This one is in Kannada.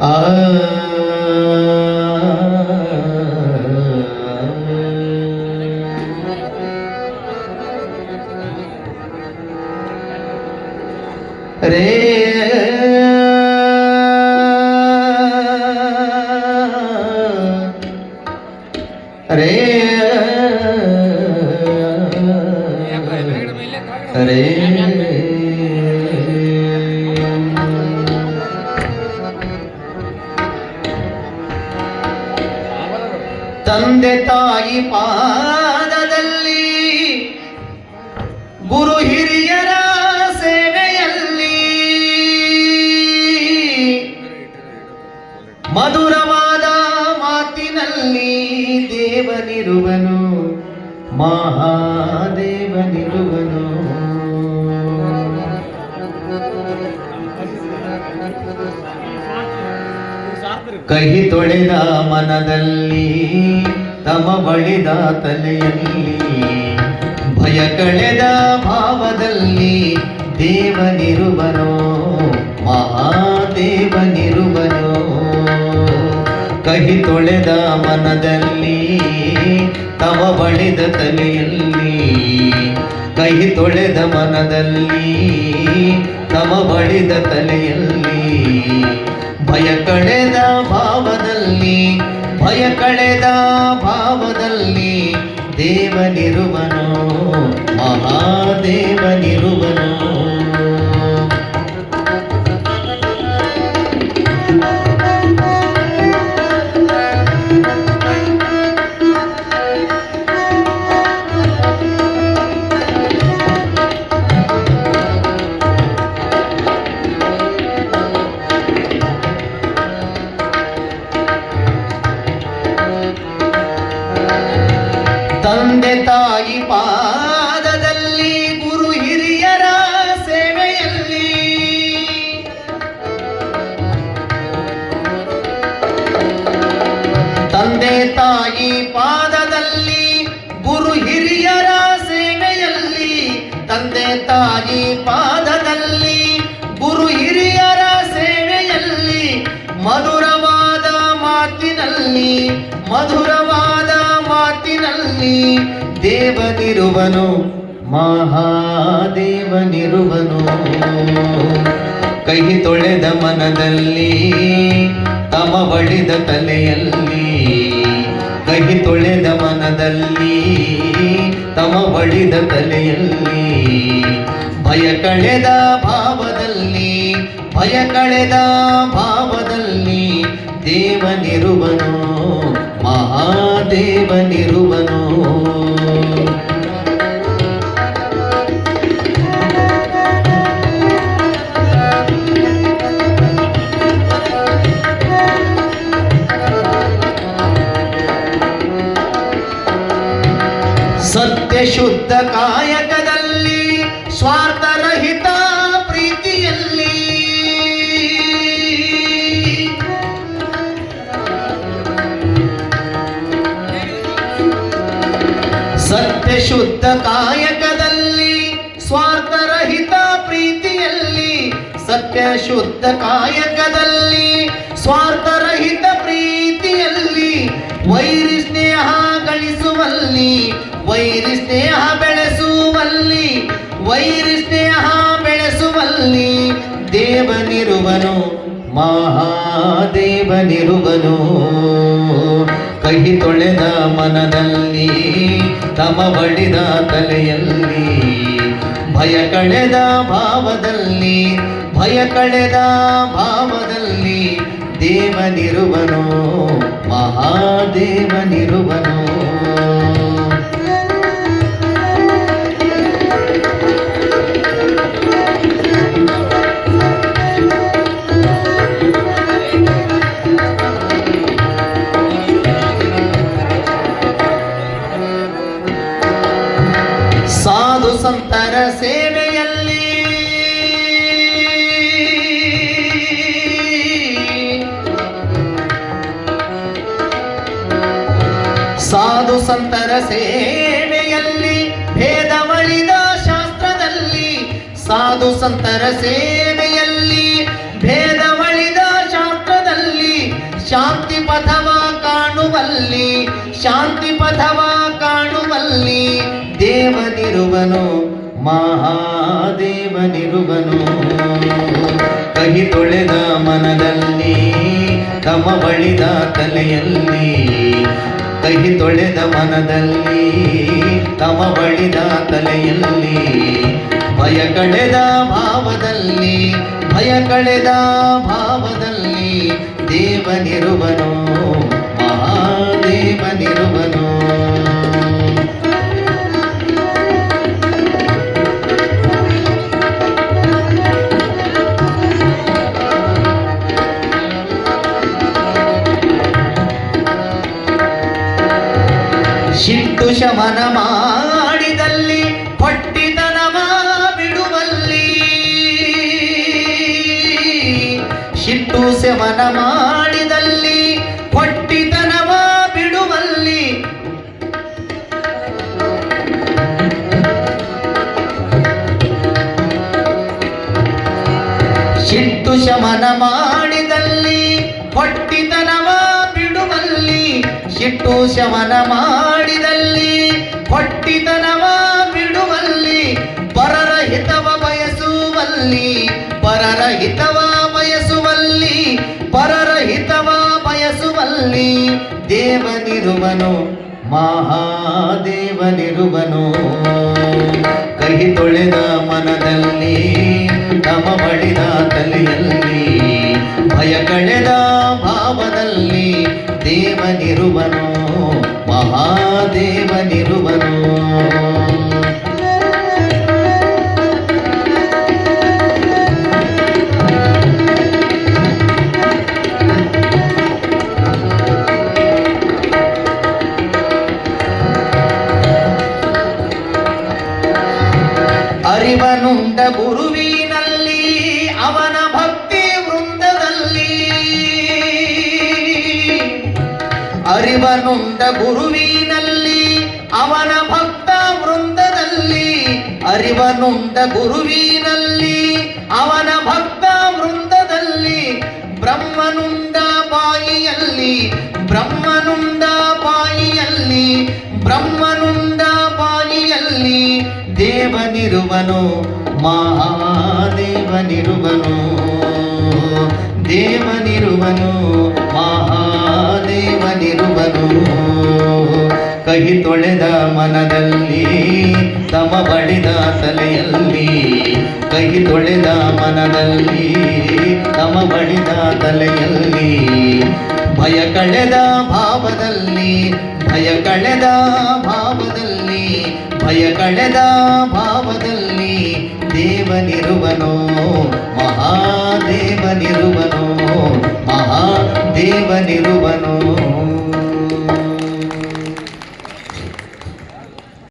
ಆ ರೇ ರೇ ರೇ ತಂದೆ ತಾಯಿ ಪಾದದಲ್ಲಿ ಗುರು ಹಿರಿಯರ ಸೇವೆಯಲ್ಲಿ ಮಧುರವಾದ ಮಾತಿನಲ್ಲಿ ದೇವನಿರುವನು, ಮಹಾದೇವನಿರುವನು. ಕಹಿ ತೊಳೆದ ಮನದಲ್ಲಿ ತಮ ಬಳಿದ ತಲೆಯಲ್ಲಿ ಭಯ ಕಳೆದ ಭಾವದಲ್ಲಿ ದೇವನಿರುವನು, ಮಹಾದೇವನಿರುವನು. ಕಹಿ ತೊಳೆದ ಮನದಲ್ಲಿ ತಮ ಬಳಿದ ತಲೆಯಲ್ಲಿ, ಕಹಿ ತೊಳೆದ ಮನದಲ್ಲಿ ತಮ ಬಳಿದ ತಲೆಯಲ್ಲಿ ಭಯ ಕಳೆದ ಭಾವದಲ್ಲಿ, ಭಯ ಕಳೆದ ಭಾವದಲ್ಲಿ ದೇವನಿರುವನು, ಮಹಾದೇವನಿರುವನು. ತಂದೆ ತಾಯಿ ಪಾದದಲ್ಲಿ ಗುರು ಹಿರಿಯರ ಸೇವೆಯಲ್ಲಿ ತಂದೆ ತಾಯಿ ಪಾದದಲ್ಲಿ ಗುರು ಹಿರಿಯರ ಸೇವೆಯಲ್ಲಿ, ತಂದೆ ತಾಯಿ ಪಾದದಲ್ಲಿ ಗುರು ಹಿರಿಯರ ಸೇವೆಯಲ್ಲಿ ಮಧುರವಾದ ಮಾತಿನಲ್ಲಿ, ಮಧುರವಾದ ಮಾತಿನಲ್ಲಿ ದೇವನಿರುವನು, ಮಹಾದೇವನಿರುವನು. ಕಹಿ ತೊಳೆದ ಮನದಲ್ಲಿ ತಮ ಬಳಿದ ತಲೆಯಲ್ಲಿ, ಕಹಿ ತೊಳೆದ ಮನದಲ್ಲಿ ತಮ ಬಳಿದ ತಲೆಯಲ್ಲಿ ಭಯ ಕಳೆದ ಭಾವದಲ್ಲಿ, ಭಯ ಕಳೆದ ಭಾವದಲ್ಲಿ ದೇವನಿರುವನು, ಮಹಾದೇವನಿರುವನು. ಸತ್ಯ ಶುದ್ಧ ಕಾಯಕದಲ್ಲಿ ಸ್ವಾರ್ಥರಹಿತ ಪ್ರೀತಿಯಲ್ಲಿ ಸತ್ಯ ಶುದ್ಧ ಕಾಯಕದಲ್ಲಿ ಸ್ವಾರ್ಥರಹಿತ ಪ್ರೀತಿಯಲ್ಲಿ, ಸತ್ಯ ಶುದ್ಧ ಕಾಯಕದಲ್ಲಿ ಸ್ವಾರ್ಥರಹಿತ ಪ್ರೀತಿಯಲ್ಲಿ ವೈರಿ ಸ್ನೇಹ ಗಳಿಸುವಲ್ಲಿ, ವೈರಿ ಸ್ನೇಹ ಬೆಳೆಸುವಲ್ಲಿ, ವೈರಿ ಸ್ನೇಹ ಬೆಳೆಸುವಲ್ಲಿ ದೇವನಿರುವನು, ಮಹಾದೇವನಿರುವನು. ಕಹಿ ತೊಳೆದ ಮನದಲ್ಲಿ ತಮ ಬಳಿದ ತಲೆಯಲ್ಲಿ ಭಯ ಕಳೆದ ಭಾವದಲ್ಲಿ, ಭಯ ಕಳೆದ ಭಾವದಲ್ಲಿ ದೇವನಿರುವನು, ಮಹಾದೇವನಿರುವನು. ಸಾಧು ಸಂತರ ಸೇವೆಯಲ್ಲಿ ಸಾಧು ಸಂತರ ಸೇವೆಯಲ್ಲಿ ಭೇದವಳಿದ ಶಾಸ್ತ್ರದಲ್ಲಿ, ಸಾಧು ಸಂತರ ಸೇವೆಯಲ್ಲಿ ಭೇದವಳಿದ ಶಾಸ್ತ್ರದಲ್ಲಿ ಪಥವ ಕಾಣುವಲ್ಲಿ ದೇವನಿರುವನು ಮಹಾದೇವನಿರುವನು. ಕಹಿ ತೊಳೆದ ಮನದಲ್ಲಿ ತಮ ಬಳಿದ ತಲೆಯಲ್ಲಿ, ಕಹಿ ತೊಳೆದ ಮನದಲ್ಲಿ ತಮ ಬಳಿದ ತಲೆಯಲ್ಲಿ, ಭಯ ಕಳೆದ ಭಾವದಲ್ಲಿ, ಭಯ ಕಳೆದ ಭಾವದಲ್ಲಿ ದೇವನಿರುವನು ಮಹಾದೇವನಿರುವನು. ಶಿಟ್ಟು ಶಮನ ಮಾಡಿದಲ್ಲಿ ಹೊಟ್ಟಿತನವ ಬಿಡುವಲ್ಲಿ, ಶಿಟ್ಟು ಶಮನ ಮಾಡಿದಲ್ಲಿ ಹೊಟ್ಟಿತನವ ಬಿಡುವಲ್ಲಿ, ಶಿಟ್ಟು ಶಮನ ಮಾಡಿದಲ್ಲಿ ಹೊಟ್ಟಿತನವ ಬಿಡುವಲ್ಲಿ, ಶಿಟ್ಟು ಶಮನ ಮಾಡಿದಲ್ಲಿ ಹೊಟ್ಟಿತನವ ಬಿಡುವಲ್ಲಿ, ಪರರ ಹಿತವ ಬಯಸುವಲ್ಲಿ, ಪರರ ಹಿತವ ಬಯಸುವಲ್ಲಿ, ಪರರ ಹಿತವ ಬಯಸುವಲ್ಲಿ ದೇವನಿರುವನು ಮಹಾದೇವನಿರುವನು. ಕಹಿ ತೊಳೆದ ಮನದಲ್ಲಿ ತಮ ಬಳಿದ ತಲೆಯಲ್ಲಿ, ಭಯ ಕಳೆದ ಭಾವದಲ್ಲಿ ದೇವನಿರುವನು ಮಹಾದೇವನಿರುವನು. ಅರಿವನುಂಡ ಗುರುವಿನಲ್ಲಿ ಅವನ ಭಕ್ತಿ ವೃಂದದಲ್ಲಿ, ಅರಿವನುಂಡ ಗುರುವಿನಲ್ಲಿ ಅವನ ಭಕ್ತ ವೃಂದದಲ್ಲಿ, ಅರಿವನುಂಡ ಗುರುವಿನಲ್ಲಿ ಅವನ ಭಕ್ತ ವೃಂದದಲ್ಲಿ, ಬ್ರಹ್ಮನುಂಡ ಬಾಯಿಯಲ್ಲಿ, ಬ್ರಹ್ಮನುಂಡ ಬಾಯಿಯಲ್ಲಿ, ಬ್ರಹ್ಮನುಂಡ ಬಾಯಿಯಲ್ಲಿ ದೇವನಿರುವನು ಮಹಾದೇವನಿರುವನು. ದೇವನಿರುವನು ಮಹಾದೇವನಿರುವನು. ಕಹಿ ತೊಳೆದ ಮನದಲ್ಲಿ ತಮ ಬಳಿದ ತಲೆಯಲ್ಲಿ, ಕಹಿ ತೊಳೆದ ಮನದಲ್ಲಿ ತಮ ಬಳಿದ ತಲೆಯಲ್ಲಿ, ಭಯ ಕಳೆದ ಭಾವದಲ್ಲಿ, ಭಯ ಕಳೆದ ಭಾವದಲ್ಲಿ, ಭಯ ಕಳೆದ ಭಾವದಲ್ಲಿ ದೇವನಿರುವನು ಮಹಾದೇವನಿರುವನು ಮಹಾದೇವನಿರುವನು.